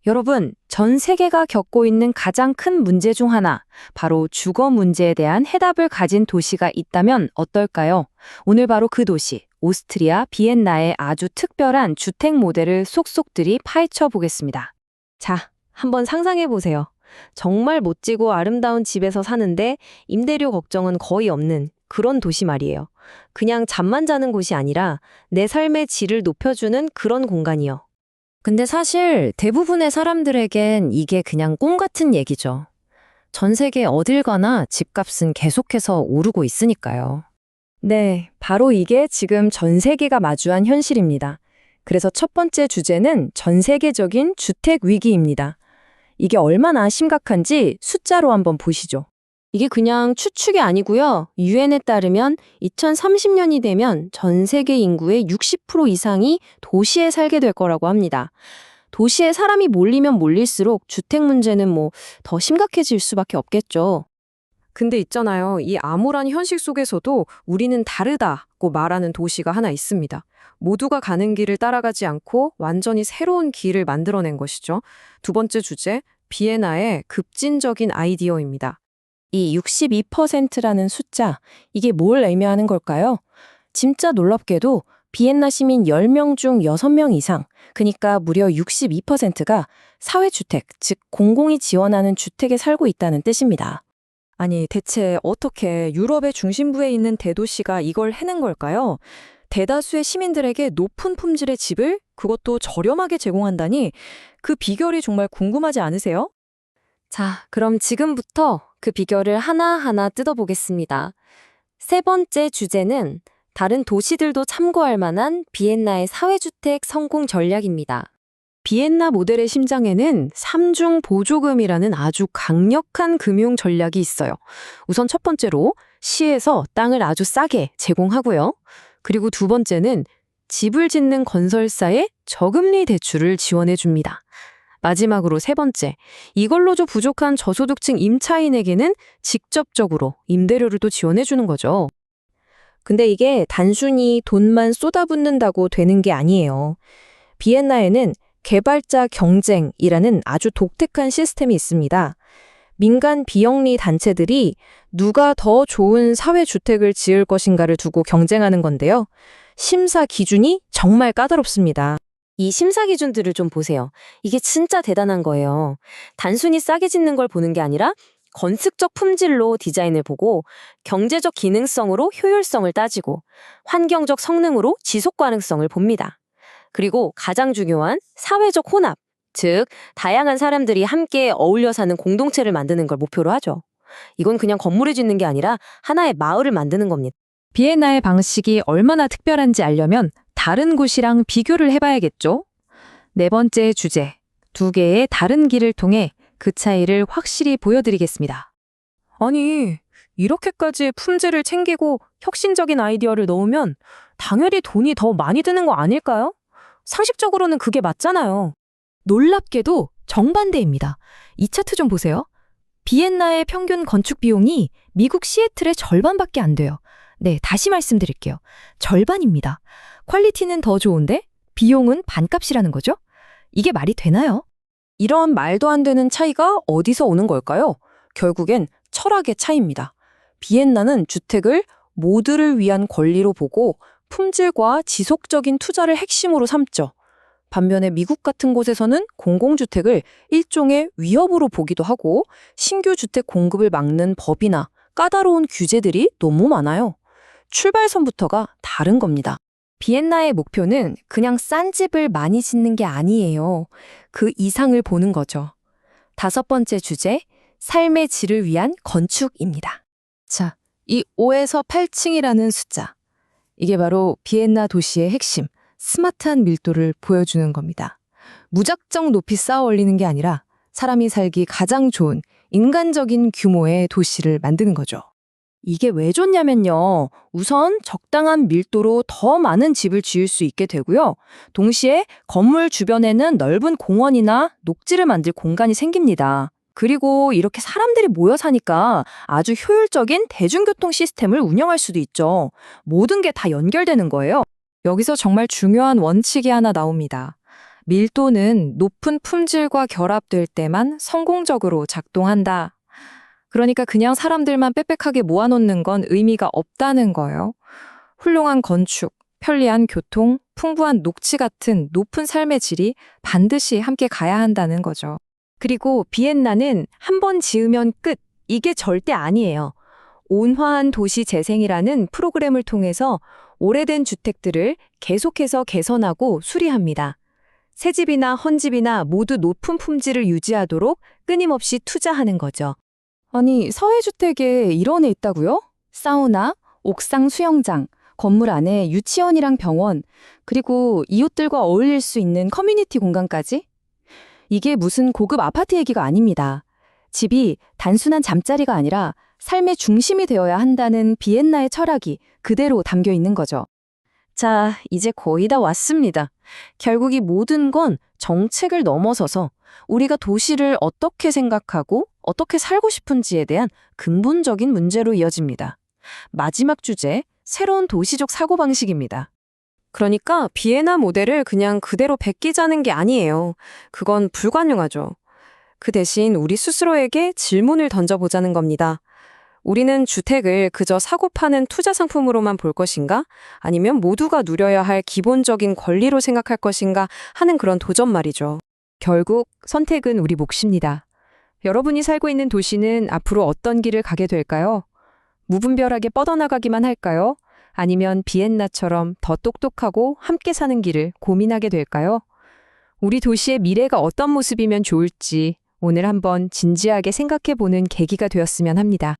여러분, 전 세계가 겪고 있는 가장 큰 문제 중 하나, 바로 주거 문제에 대한 해답을 가진 도시가 있다면 어떨까요? 오늘 바로 그 도시, 오스트리아 비엔나의 아주 특별한 주택 모델을 속속들이 파헤쳐 보겠습니다. 자, 한번 상상해 보세요. 정말 멋지고 아름다운 집에서 사는데 임대료 걱정은 거의 없는 그런 도시 말이에요. 그냥 잠만 자는 곳이 아니라 내 삶의 질을 높여주는 그런 공간이요. 근데 사실 대부분의 사람들에겐 이게 그냥 꿈 같은 얘기죠. 전 세계 어딜 가나 집값은 계속해서 오르고 있으니까요. 네, 바로 이게 지금 전 세계가 마주한 현실입니다. 그래서 첫 번째 주제는 전 세계적인 주택 위기입니다. 이게 얼마나 심각한지 숫자로 한번 보시죠. 이게 그냥 추측이 아니고요. 유엔에 따르면 2030년이 되면 전 세계 인구의 60% 이상이 도시에 살게 될 거라고 합니다. 도시에 사람이 몰리면 몰릴수록 주택 문제는 더 심각해질 수밖에 없겠죠. 근데 있잖아요. 이 암울한 현실 속에서도 우리는 다르다고 말하는 도시가 하나 있습니다. 모두가 가는 길을 따라가지 않고 완전히 새로운 길을 만들어낸 것이죠. 두 번째 주제, 비엔나의 급진적인 아이디어입니다. 이 62%라는 숫자, 이게 뭘 의미하는 걸까요? 진짜 놀랍게도 비엔나 시민 10명 중 6명 이상, 그러니까 무려 62%가 사회주택, 즉 공공이 지원하는 주택에 살고 있다는 뜻입니다. 아니, 대체 어떻게 유럽의 중심부에 있는 대도시가 이걸 해낸 걸까요? 대다수의 시민들에게 높은 품질의 집을 그것도 저렴하게 제공한다니 그 비결이 정말 궁금하지 않으세요? 자, 그럼 지금부터 그 비결을 하나하나 뜯어보겠습니다. 세 번째 주제는 다른 도시들도 참고할 만한 비엔나의 사회주택 성공 전략입니다. 비엔나 모델의 심장에는 삼중 보조금이라는 아주 강력한 금융 전략이 있어요. 우선 첫 번째로 시에서 땅을 아주 싸게 제공하고요. 그리고 두 번째는 집을 짓는 건설사에 저금리 대출을 지원해 줍니다. 마지막으로 세 번째, 이걸로도 부족한 저소득층 임차인에게는 직접적으로 임대료를 또 지원해 주는 거죠. 근데 이게 단순히 돈만 쏟아붓는다고 되는 게 아니에요. 비엔나에는 개발자 경쟁이라는 아주 독특한 시스템이 있습니다. 민간 비영리 단체들이 누가 더 좋은 사회주택을 지을 것인가를 두고 경쟁하는 건데요. 심사 기준이 정말 까다롭습니다. 이 심사 기준들을 좀 보세요. 이게 진짜 대단한 거예요. 단순히 싸게 짓는 걸 보는 게 아니라 건축적 품질로 디자인을 보고 경제적 기능성으로 효율성을 따지고 환경적 성능으로 지속 가능성을 봅니다. 그리고 가장 중요한 사회적 혼합, 즉 다양한 사람들이 함께 어울려 사는 공동체를 만드는 걸 목표로 하죠. 이건 그냥 건물을 짓는 게 아니라 하나의 마을을 만드는 겁니다. 비엔나의 방식이 얼마나 특별한지 알려면 다른 곳이랑 비교를 해봐야겠죠? 네 번째 주제, 두 개의 다른 길을 통해 그 차이를 확실히 보여드리겠습니다. 아니, 이렇게까지 품질을 챙기고 혁신적인 아이디어를 넣으면 당연히 돈이 더 많이 드는 거 아닐까요? 상식적으로는 그게 맞잖아요. 놀랍게도 정반대입니다. 이 차트 좀 보세요. 비엔나의 평균 건축 비용이 미국 시애틀의 절반밖에 안 돼요. 네, 다시 말씀드릴게요. 절반입니다. 퀄리티는 더 좋은데 비용은 반값이라는 거죠? 이게 말이 되나요? 이런 말도 안 되는 차이가 어디서 오는 걸까요? 결국엔 철학의 차이입니다. 비엔나는 주택을 모두를 위한 권리로 보고 품질과 지속적인 투자를 핵심으로 삼죠. 반면에 미국 같은 곳에서는 공공주택을 일종의 위협으로 보기도 하고 신규 주택 공급을 막는 법이나 까다로운 규제들이 너무 많아요. 출발선부터가 다른 겁니다. 비엔나의 목표는 그냥 싼 집을 많이 짓는 게 아니에요. 그 이상을 보는 거죠. 다섯 번째 주제, 삶의 질을 위한 건축입니다. 자, 이 5에서 8층이라는 숫자. 이게 바로 비엔나 도시의 핵심, 스마트한 밀도를 보여주는 겁니다. 무작정 높이 쌓아 올리는 게 아니라 사람이 살기 가장 좋은 인간적인 규모의 도시를 만드는 거죠. 이게 왜 좋냐면요. 우선 적당한 밀도로 더 많은 집을 지을 수 있게 되고요. 동시에 건물 주변에는 넓은 공원이나 녹지를 만들 공간이 생깁니다. 그리고 이렇게 사람들이 모여 사니까 아주 효율적인 대중교통 시스템을 운영할 수도 있죠. 모든 게 다 연결되는 거예요. 여기서 정말 중요한 원칙이 하나 나옵니다. 밀도는 높은 품질과 결합될 때만 성공적으로 작동한다. 그러니까 그냥 사람들만 빽빽하게 모아놓는 건 의미가 없다는 거예요. 훌륭한 건축, 편리한 교통, 풍부한 녹지 같은 높은 삶의 질이 반드시 함께 가야 한다는 거죠. 그리고 비엔나는 한 번 지으면 끝, 이게 절대 아니에요. 온화한 도시 재생이라는 프로그램을 통해서 오래된 주택들을 계속해서 개선하고 수리합니다. 새 집이나 헌집이나 모두 높은 품질을 유지하도록 끊임없이 투자하는 거죠. 아니, 사회주택에 이런 애 있다고요? 사우나, 옥상 수영장, 건물 안에 유치원이랑 병원, 그리고 이웃들과 어울릴 수 있는 커뮤니티 공간까지? 이게 무슨 고급 아파트 얘기가 아닙니다. 집이 단순한 잠자리가 아니라 삶의 중심이 되어야 한다는 비엔나의 철학이 그대로 담겨 있는 거죠. 자, 이제 거의 다 왔습니다. 결국 이 모든 건 정책을 넘어서서 우리가 도시를 어떻게 생각하고 어떻게 살고 싶은지에 대한 근본적인 문제로 이어집니다. 마지막 주제, 새로운 도시적 사고방식입니다. 그러니까 비엔나 모델을 그냥 그대로 베끼자는 게 아니에요. 그건 불가능하죠. 그 대신 우리 스스로에게 질문을 던져보자는 겁니다. 우리는 주택을 그저 사고 파는 투자 상품으로만 볼 것인가? 아니면 모두가 누려야 할 기본적인 권리로 생각할 것인가 하는 그런 도전 말이죠. 결국 선택은 우리 몫입니다. 여러분이 살고 있는 도시는 앞으로 어떤 길을 가게 될까요? 무분별하게 뻗어나가기만 할까요? 아니면 비엔나처럼 더 똑똑하고 함께 사는 길을 고민하게 될까요? 우리 도시의 미래가 어떤 모습이면 좋을지 오늘 한번 진지하게 생각해 보는 계기가 되었으면 합니다.